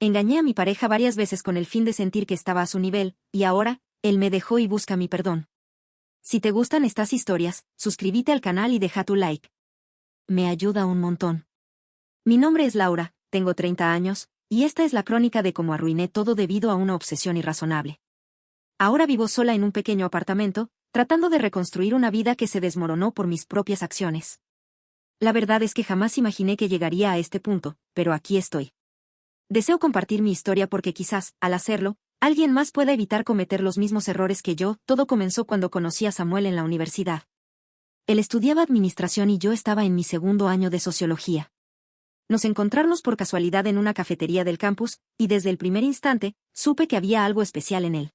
Engañé a mi pareja varias veces con el fin de sentir que estaba a su nivel, y ahora, él me dejó y busca mi perdón. Si te gustan estas historias, suscríbete al canal y deja tu like. Me ayuda un montón. Mi nombre es Laura, tengo 30 años, y esta es la crónica de cómo arruiné todo debido a una obsesión irrazonable. Ahora vivo sola en un pequeño apartamento, tratando de reconstruir una vida que se desmoronó por mis propias acciones. La verdad es que jamás imaginé que llegaría a este punto, pero aquí estoy. Deseo compartir mi historia porque quizás, al hacerlo, alguien más pueda evitar cometer los mismos errores que yo. Todo comenzó cuando conocí a Samuel en la universidad. Él estudiaba administración y yo estaba en mi segundo año de sociología. Nos encontramos por casualidad en una cafetería del campus, y desde el primer instante, supe que había algo especial en él.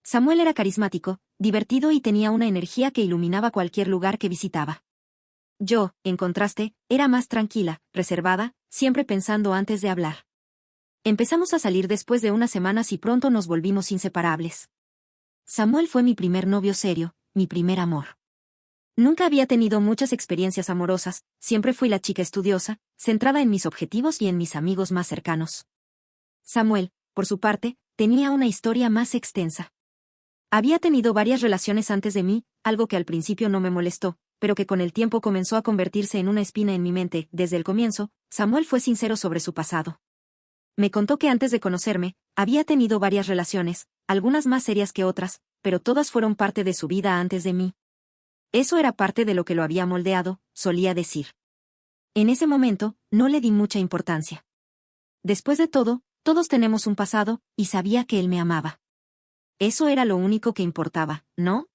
Samuel era carismático, divertido y tenía una energía que iluminaba cualquier lugar que visitaba. Yo, en contraste, era más tranquila, reservada, siempre pensando antes de hablar. Empezamos a salir después de unas semanas y pronto nos volvimos inseparables. Samuel fue mi primer novio serio, mi primer amor. Nunca había tenido muchas experiencias amorosas, siempre fui la chica estudiosa, centrada en mis objetivos y en mis amigos más cercanos. Samuel, por su parte, tenía una historia más extensa. Había tenido varias relaciones antes de mí, algo que al principio no me molestó, pero que con el tiempo comenzó a convertirse en una espina en mi mente. Desde el comienzo, Samuel fue sincero sobre su pasado. Me contó que antes de conocerme, había tenido varias relaciones, algunas más serias que otras, pero todas fueron parte de su vida antes de mí. Eso era parte de lo que lo había moldeado, solía decir. En ese momento, no le di mucha importancia. Después de todo, todos tenemos un pasado, y sabía que él me amaba. Eso era lo único que importaba, ¿no?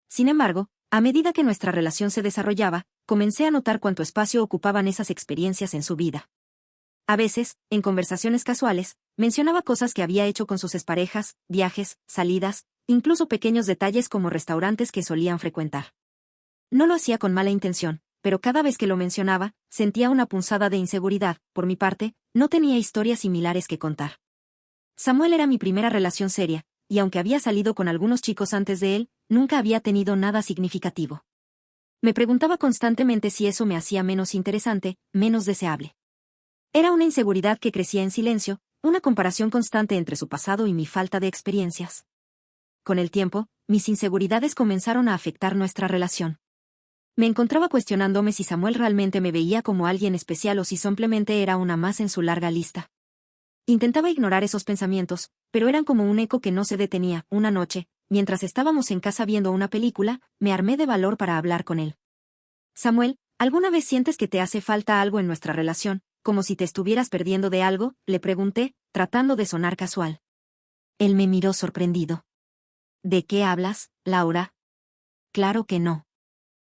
Sin embargo, a medida que nuestra relación se desarrollaba, comencé a notar cuánto espacio ocupaban esas experiencias en su vida. A veces, en conversaciones casuales, mencionaba cosas que había hecho con sus exparejas, viajes, salidas, incluso pequeños detalles como restaurantes que solían frecuentar. No lo hacía con mala intención, pero cada vez que lo mencionaba, sentía una punzada de inseguridad. Por mi parte, no tenía historias similares que contar. Samuel era mi primera relación seria, y aunque había salido con algunos chicos antes de él, nunca había tenido nada significativo. Me preguntaba constantemente si eso me hacía menos interesante, menos deseable. Era una inseguridad que crecía en silencio, una comparación constante entre su pasado y mi falta de experiencias. Con el tiempo, mis inseguridades comenzaron a afectar nuestra relación. Me encontraba cuestionándome si Samuel realmente me veía como alguien especial o si simplemente era una más en su larga lista. Intentaba ignorar esos pensamientos, pero eran como un eco que no se detenía. Una noche, mientras estábamos en casa viendo una película, me armé de valor para hablar con él. Samuel, ¿alguna vez sientes que te hace falta algo en nuestra relación, como si te estuvieras perdiendo de algo?, le pregunté, tratando de sonar casual. Él me miró sorprendido. ¿De qué hablas, Laura? Claro que no.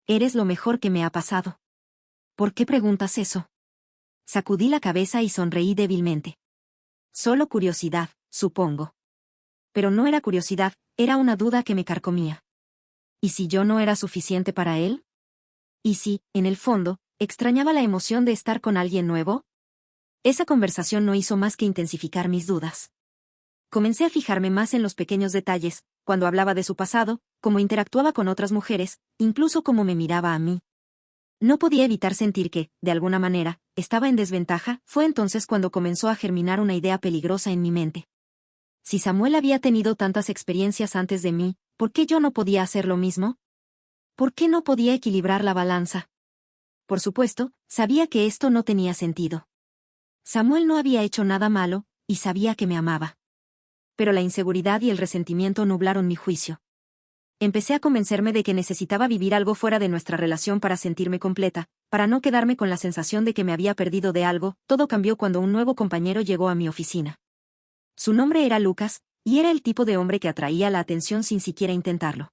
Eres lo mejor que me ha pasado. ¿Por qué preguntas eso? Sacudí la cabeza y sonreí débilmente. Solo curiosidad, supongo. Pero no era curiosidad, era una duda que me carcomía. ¿Y si yo no era suficiente para él? ¿Y si, en el fondo, extrañaba la emoción de estar con alguien nuevo? Esa conversación no hizo más que intensificar mis dudas. Comencé a fijarme más en los pequeños detalles, cuando hablaba de su pasado, cómo interactuaba con otras mujeres, incluso cómo me miraba a mí. No podía evitar sentir que, de alguna manera, estaba en desventaja. Fue entonces cuando comenzó a germinar una idea peligrosa en mi mente. Si Samuel había tenido tantas experiencias antes de mí, ¿por qué yo no podía hacer lo mismo? ¿Por qué no podía equilibrar la balanza? Por supuesto, sabía que esto no tenía sentido. Samuel no había hecho nada malo, y sabía que me amaba. Pero la inseguridad y el resentimiento nublaron mi juicio. Empecé a convencerme de que necesitaba vivir algo fuera de nuestra relación para sentirme completa, para no quedarme con la sensación de que me había perdido de algo. Todo cambió cuando un nuevo compañero llegó a mi oficina. Su nombre era Lucas, y era el tipo de hombre que atraía la atención sin siquiera intentarlo.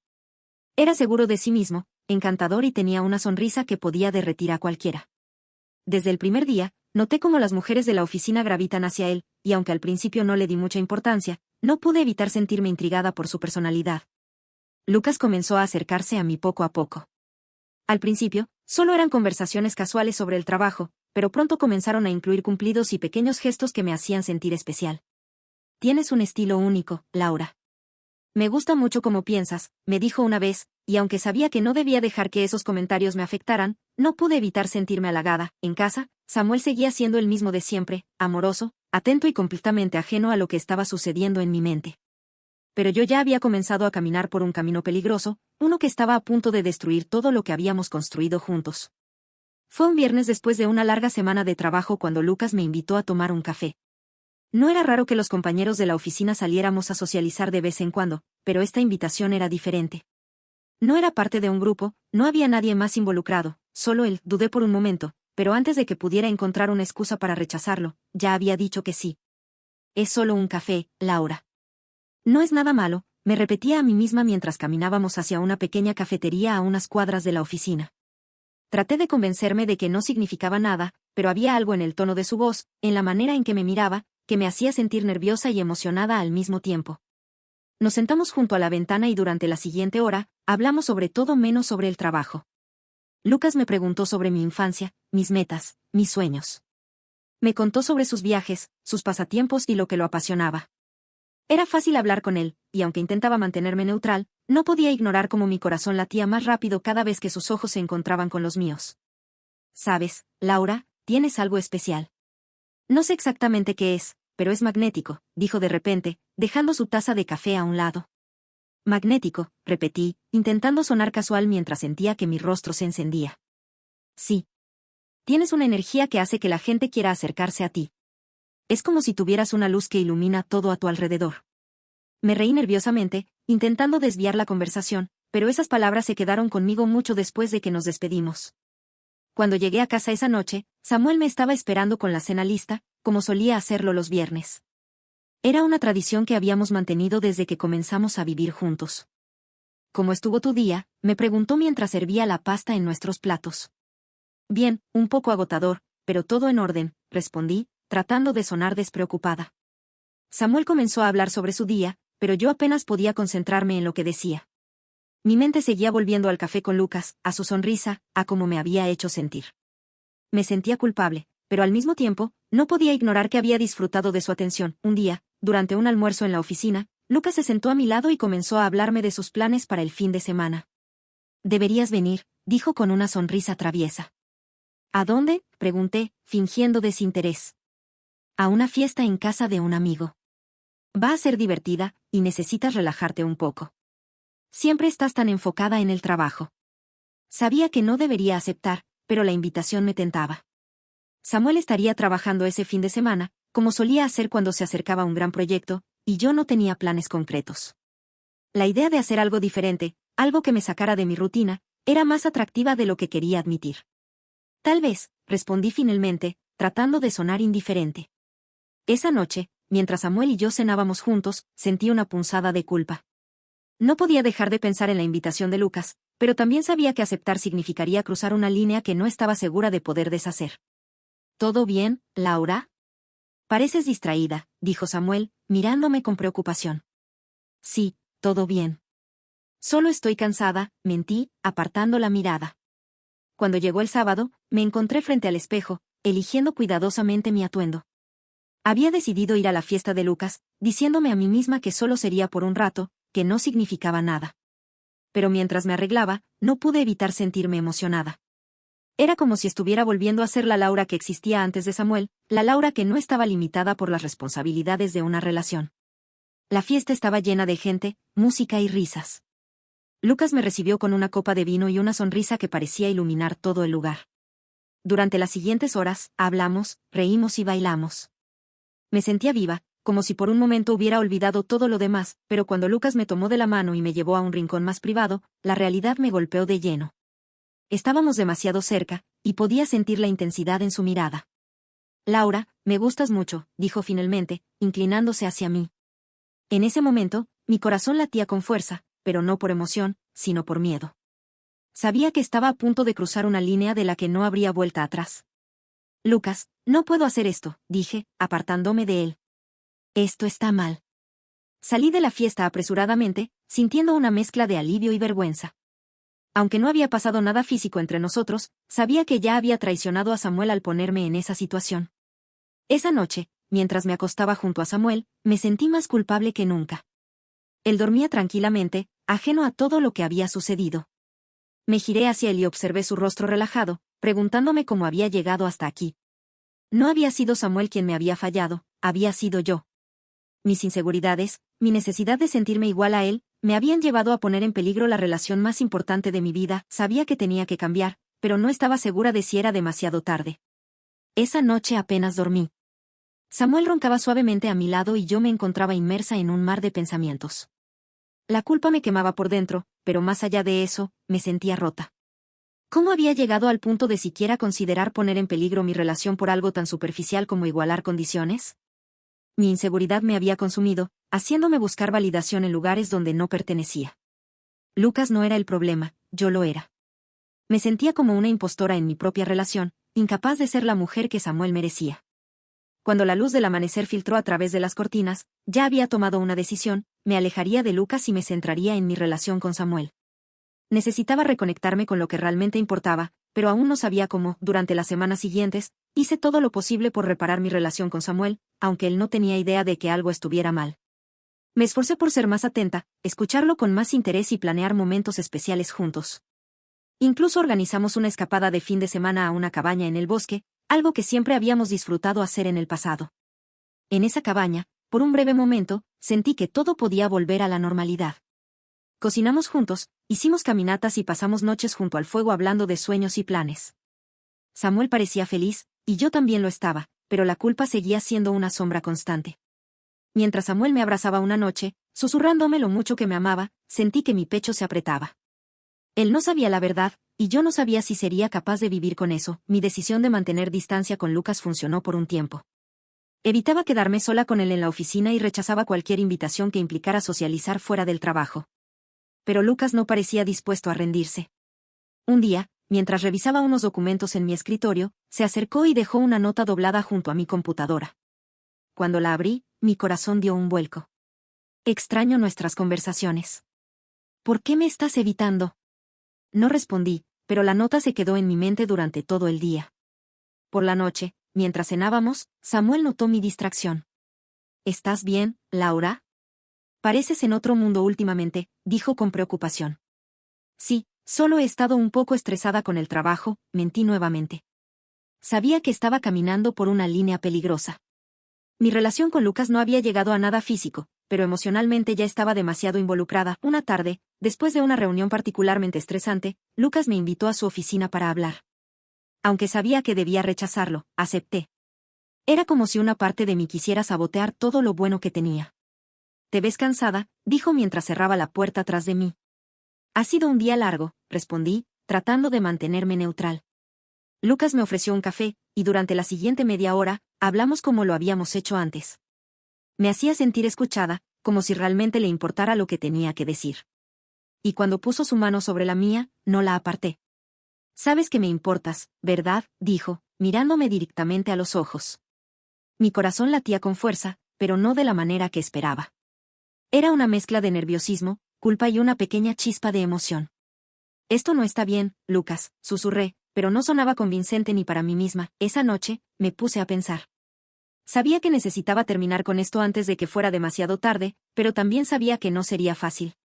Era seguro de sí mismo, encantador y tenía una sonrisa que podía derretir a cualquiera. Desde el primer día, noté cómo las mujeres de la oficina gravitan hacia él, y aunque al principio no le di mucha importancia, no pude evitar sentirme intrigada por su personalidad. Lucas comenzó a acercarse a mí poco a poco. Al principio, solo eran conversaciones casuales sobre el trabajo, pero pronto comenzaron a incluir cumplidos y pequeños gestos que me hacían sentir especial. Tienes un estilo único, Laura. Me gusta mucho cómo piensas, me dijo una vez, y aunque sabía que no debía dejar que esos comentarios me afectaran, no pude evitar sentirme halagada. En casa, Samuel seguía siendo el mismo de siempre, amoroso, atento y completamente ajeno a lo que estaba sucediendo en mi mente. Pero yo ya había comenzado a caminar por un camino peligroso, uno que estaba a punto de destruir todo lo que habíamos construido juntos. Fue un viernes después de una larga semana de trabajo cuando Lucas me invitó a tomar un café. No era raro que los compañeros de la oficina saliéramos a socializar de vez en cuando, pero esta invitación era diferente. No era parte de un grupo, no había nadie más involucrado, solo él. Dudé por un momento, pero antes de que pudiera encontrar una excusa para rechazarlo, ya había dicho que sí. Es solo un café, Laura. No es nada malo, me repetía a mí misma mientras caminábamos hacia una pequeña cafetería a unas cuadras de la oficina. Traté de convencerme de que no significaba nada, pero había algo en el tono de su voz, en la manera en que me miraba, que me hacía sentir nerviosa y emocionada al mismo tiempo. Nos sentamos junto a la ventana y durante la siguiente hora, hablamos sobre todo menos sobre el trabajo. Lucas me preguntó sobre mi infancia, mis metas, mis sueños. Me contó sobre sus viajes, sus pasatiempos y lo que lo apasionaba. Era fácil hablar con él, y aunque intentaba mantenerme neutral, no podía ignorar cómo mi corazón latía más rápido cada vez que sus ojos se encontraban con los míos. Sabes, Laura, tienes algo especial. No sé exactamente qué es, pero es magnético, dijo de repente, dejando su taza de café a un lado. Magnético, repetí, intentando sonar casual mientras sentía que mi rostro se encendía. Sí. Tienes una energía que hace que la gente quiera acercarse a ti. Es como si tuvieras una luz que ilumina todo a tu alrededor. Me reí nerviosamente, intentando desviar la conversación, pero esas palabras se quedaron conmigo mucho después de que nos despedimos. Cuando llegué a casa esa noche, Samuel me estaba esperando con la cena lista, como solía hacerlo los viernes. Era una tradición que habíamos mantenido desde que comenzamos a vivir juntos. ¿Cómo estuvo tu día?, me preguntó mientras servía la pasta en nuestros platos. Bien, un poco agotador, pero todo en orden, respondí, tratando de sonar despreocupada. Samuel comenzó a hablar sobre su día, pero yo apenas podía concentrarme en lo que decía. Mi mente seguía volviendo al café con Lucas, a su sonrisa, a cómo me había hecho sentir. Me sentía culpable, pero al mismo tiempo, no podía ignorar que había disfrutado de su atención. Un día, durante un almuerzo en la oficina, Lucas se sentó a mi lado y comenzó a hablarme de sus planes para el fin de semana. Deberías venir, dijo con una sonrisa traviesa. ¿A dónde?, pregunté, fingiendo desinterés. A una fiesta en casa de un amigo. Va a ser divertida, y necesitas relajarte un poco. Siempre estás tan enfocada en el trabajo. Sabía que no debería aceptar, pero la invitación me tentaba. Samuel estaría trabajando ese fin de semana, como solía hacer cuando se acercaba un gran proyecto, y yo no tenía planes concretos. La idea de hacer algo diferente, algo que me sacara de mi rutina, era más atractiva de lo que quería admitir. Tal vez, respondí finalmente, tratando de sonar indiferente. Esa noche, mientras Samuel y yo cenábamos juntos, sentí una punzada de culpa. No podía dejar de pensar en la invitación de Lucas, pero también sabía que aceptar significaría cruzar una línea que no estaba segura de poder deshacer. ¿Todo bien, Laura? Pareces distraída, dijo Samuel, mirándome con preocupación. Sí, todo bien. Solo estoy cansada, mentí, apartando la mirada. Cuando llegó el sábado, me encontré frente al espejo, eligiendo cuidadosamente mi atuendo. Había decidido ir a la fiesta de Lucas, diciéndome a mí misma que solo sería por un rato, que no significaba nada. Pero mientras me arreglaba, no pude evitar sentirme emocionada. Era como si estuviera volviendo a ser la Laura que existía antes de Samuel, la Laura que no estaba limitada por las responsabilidades de una relación. La fiesta estaba llena de gente, música y risas. Lucas me recibió con una copa de vino y una sonrisa que parecía iluminar todo el lugar. Durante las siguientes horas, hablamos, reímos y bailamos. Me sentía viva, como si por un momento hubiera olvidado todo lo demás, pero cuando Lucas me tomó de la mano y me llevó a un rincón más privado, la realidad me golpeó de lleno. Estábamos demasiado cerca, y podía sentir la intensidad en su mirada. Laura, me gustas mucho, dijo finalmente, inclinándose hacia mí. En ese momento, mi corazón latía con fuerza, pero no por emoción, sino por miedo. Sabía que estaba a punto de cruzar una línea de la que no habría vuelta atrás. Lucas, no puedo hacer esto, dije, apartándome de él. Esto está mal. Salí de la fiesta apresuradamente, sintiendo una mezcla de alivio y vergüenza. Aunque no había pasado nada físico entre nosotros, sabía que ya había traicionado a Samuel al ponerme en esa situación. Esa noche, mientras me acostaba junto a Samuel, me sentí más culpable que nunca. Él dormía tranquilamente, ajeno a todo lo que había sucedido. Me giré hacia él y observé su rostro relajado, preguntándome cómo había llegado hasta aquí. No había sido Samuel quien me había fallado, había sido yo. Mis inseguridades, mi necesidad de sentirme igual a él, me habían llevado a poner en peligro la relación más importante de mi vida. Sabía que tenía que cambiar, pero no estaba segura de si era demasiado tarde. Esa noche apenas dormí. Samuel roncaba suavemente a mi lado y yo me encontraba inmersa en un mar de pensamientos. La culpa me quemaba por dentro, pero más allá de eso, me sentía rota. ¿Cómo había llegado al punto de siquiera considerar poner en peligro mi relación por algo tan superficial como igualar condiciones? Mi inseguridad me había consumido, haciéndome buscar validación en lugares donde no pertenecía. Lucas no era el problema, yo lo era. Me sentía como una impostora en mi propia relación, incapaz de ser la mujer que Samuel merecía. Cuando la luz del amanecer filtró a través de las cortinas, ya había tomado una decisión: me alejaría de Lucas y me centraría en mi relación con Samuel. Necesitaba reconectarme con lo que realmente importaba, pero aún no sabía cómo. Durante las semanas siguientes, hice todo lo posible por reparar mi relación con Samuel, aunque él no tenía idea de que algo estuviera mal. Me esforcé por ser más atenta, escucharlo con más interés y planear momentos especiales juntos. Incluso organizamos una escapada de fin de semana a una cabaña en el bosque, algo que siempre habíamos disfrutado hacer en el pasado. En esa cabaña, por un breve momento, sentí que todo podía volver a la normalidad. Cocinamos juntos, hicimos caminatas y pasamos noches junto al fuego hablando de sueños y planes. Samuel parecía feliz, y yo también lo estaba, pero la culpa seguía siendo una sombra constante. Mientras Samuel me abrazaba una noche, susurrándome lo mucho que me amaba, sentí que mi pecho se apretaba. Él no sabía la verdad, y yo no sabía si sería capaz de vivir con eso. Mi decisión de mantener distancia con Lucas funcionó por un tiempo. Evitaba quedarme sola con él en la oficina y rechazaba cualquier invitación que implicara socializar fuera del trabajo. Pero Lucas no parecía dispuesto a rendirse. Un día, mientras revisaba unos documentos en mi escritorio, se acercó y dejó una nota doblada junto a mi computadora. Cuando la abrí, mi corazón dio un vuelco. Extraño nuestras conversaciones. ¿Por qué me estás evitando? No respondí, pero la nota se quedó en mi mente durante todo el día. Por la noche, mientras cenábamos, Samuel notó mi distracción. ¿Estás bien, Laura? Pareces en otro mundo últimamente, dijo con preocupación. Sí, solo he estado un poco estresada con el trabajo, mentí nuevamente. Sabía que estaba caminando por una línea peligrosa. Mi relación con Lucas no había llegado a nada físico, pero emocionalmente ya estaba demasiado involucrada. Una tarde, después de una reunión particularmente estresante, Lucas me invitó a su oficina para hablar. Aunque sabía que debía rechazarlo, acepté. Era como si una parte de mí quisiera sabotear todo lo bueno que tenía. «Te ves cansada», dijo mientras cerraba la puerta tras de mí. «Ha sido un día largo», respondí, tratando de mantenerme neutral. Lucas me ofreció un café, y durante la siguiente media hora, hablamos como lo habíamos hecho antes. Me hacía sentir escuchada, como si realmente le importara lo que tenía que decir. Y cuando puso su mano sobre la mía, no la aparté. «Sabes que me importas, ¿verdad?», dijo, mirándome directamente a los ojos. Mi corazón latía con fuerza, pero no de la manera que esperaba. Era una mezcla de nerviosismo, culpa y una pequeña chispa de emoción. «Esto no está bien, Lucas», susurré, pero no sonaba convincente ni para mí misma. Esa noche, me puse a pensar. Sabía que necesitaba terminar con esto antes de que fuera demasiado tarde, pero también sabía que no sería fácil.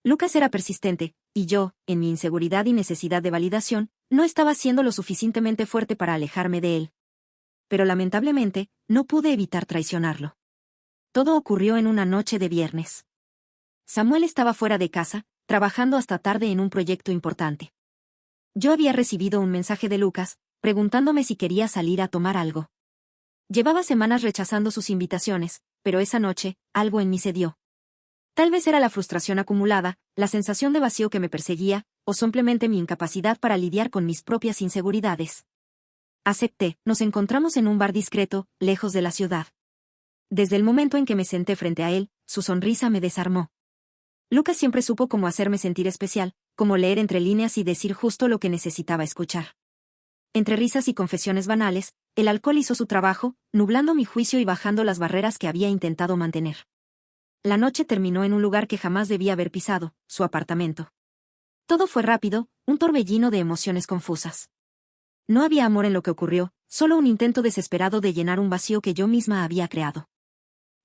Lucas era persistente, y yo, en mi inseguridad y necesidad de validación, no estaba siendo lo suficientemente fuerte para alejarme de él. Pero lamentablemente, no pude evitar traicionarlo. Todo ocurrió en una noche de viernes. Samuel estaba fuera de casa, trabajando hasta tarde en un proyecto importante. Yo había recibido un mensaje de Lucas, preguntándome si quería salir a tomar algo. Llevaba semanas rechazando sus invitaciones, pero esa noche, algo en mí cedió. Tal vez era la frustración acumulada, la sensación de vacío que me perseguía, o simplemente mi incapacidad para lidiar con mis propias inseguridades. Acepté. Nos encontramos en un bar discreto, lejos de la ciudad. Desde el momento en que me senté frente a él, su sonrisa me desarmó. Lucas siempre supo cómo hacerme sentir especial, cómo leer entre líneas y decir justo lo que necesitaba escuchar. Entre risas y confesiones banales, el alcohol hizo su trabajo, nublando mi juicio y bajando las barreras que había intentado mantener. La noche terminó en un lugar que jamás debía haber pisado, su apartamento. Todo fue rápido, un torbellino de emociones confusas. No había amor en lo que ocurrió, solo un intento desesperado de llenar un vacío que yo misma había creado.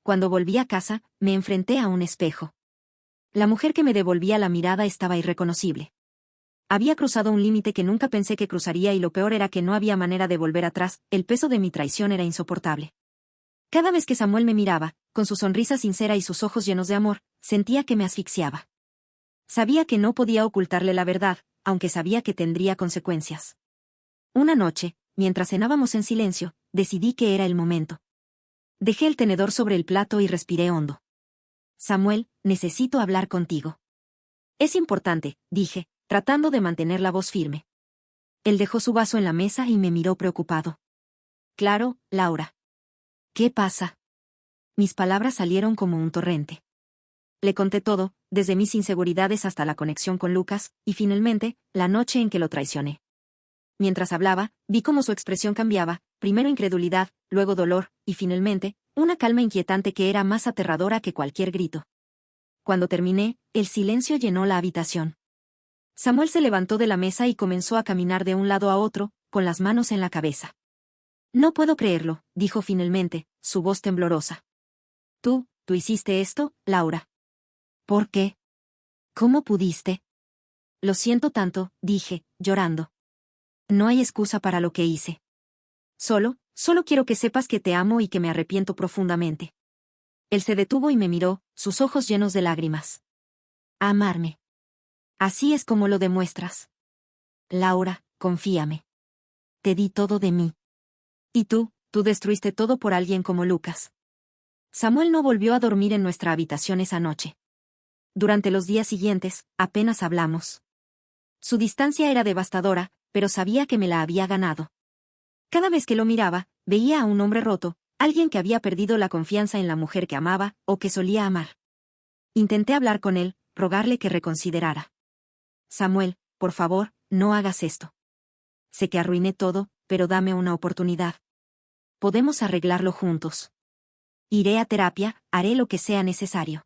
Cuando volví a casa, me enfrenté a un espejo. La mujer que me devolvía la mirada estaba irreconocible. Había cruzado un límite que nunca pensé que cruzaría y lo peor era que no había manera de volver atrás, el peso de mi traición era insoportable. Cada vez que Samuel me miraba, con su sonrisa sincera y sus ojos llenos de amor, sentía que me asfixiaba. Sabía que no podía ocultarle la verdad, aunque sabía que tendría consecuencias. Una noche, mientras cenábamos en silencio, decidí que era el momento. Dejé el tenedor sobre el plato y respiré hondo. Samuel, necesito hablar contigo. Es importante, dije, tratando de mantener la voz firme. Él dejó su vaso en la mesa y me miró preocupado. Claro, Laura. ¿Qué pasa? Mis palabras salieron como un torrente. Le conté todo, desde mis inseguridades hasta la conexión con Lucas, y finalmente, la noche en que lo traicioné. Mientras hablaba, vi cómo su expresión cambiaba, primero incredulidad, luego dolor, y finalmente, una calma inquietante que era más aterradora que cualquier grito. Cuando terminé, el silencio llenó la habitación. Samuel se levantó de la mesa y comenzó a caminar de un lado a otro, con las manos en la cabeza. No puedo creerlo, dijo finalmente, su voz temblorosa. Tú hiciste esto, Laura. ¿Por qué? ¿Cómo pudiste? Lo siento tanto, dije, llorando. No hay excusa para lo que hice. Solo quiero que sepas que te amo y que me arrepiento profundamente. Él se detuvo y me miró, sus ojos llenos de lágrimas. Amarme. Así es como lo demuestras. Laura, confíame. Te di todo de mí. Y tú destruiste todo por alguien como Lucas. Samuel no volvió a dormir en nuestra habitación esa noche. Durante los días siguientes, apenas hablamos. Su distancia era devastadora, pero sabía que me la había ganado. Cada vez que lo miraba, veía a un hombre roto, alguien que había perdido la confianza en la mujer que amaba, o que solía amar. Intenté hablar con él, rogarle que reconsiderara. Samuel, por favor, no hagas esto. Sé que arruiné todo, pero dame una oportunidad. Podemos arreglarlo juntos. Iré a terapia, haré lo que sea necesario.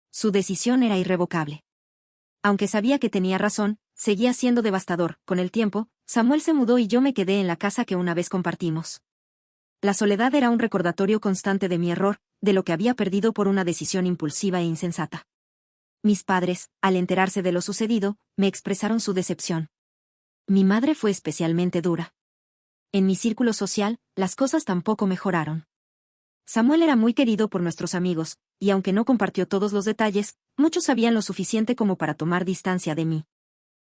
Su decisión era irrevocable. Aunque sabía que tenía razón, seguía siendo devastador. Con el tiempo, Samuel se mudó y yo me quedé en la casa que una vez compartimos. La soledad era un recordatorio constante de mi error, de lo que había perdido por una decisión impulsiva e insensata. Mis padres, al enterarse de lo sucedido, me expresaron su decepción. Mi madre fue especialmente dura. En mi círculo social, las cosas tampoco mejoraron. Samuel era muy querido por nuestros amigos, y aunque no compartió todos los detalles, muchos sabían lo suficiente como para tomar distancia de mí.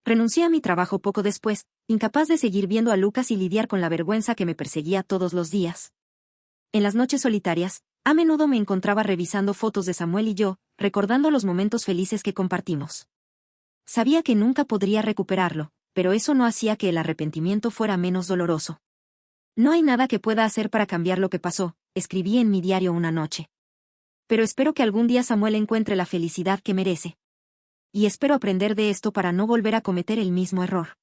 Renuncié a mi trabajo poco después, incapaz de seguir viendo a Lucas y lidiar con la vergüenza que me perseguía todos los días. En las noches solitarias, a menudo me encontraba revisando fotos de Samuel y yo, recordando los momentos felices que compartimos. Sabía que nunca podría recuperarlo, pero eso no hacía que el arrepentimiento fuera menos doloroso. No hay nada que pueda hacer para cambiar lo que pasó, escribí en mi diario una noche. Pero espero que algún día Samuel encuentre la felicidad que merece. Y espero aprender de esto para no volver a cometer el mismo error.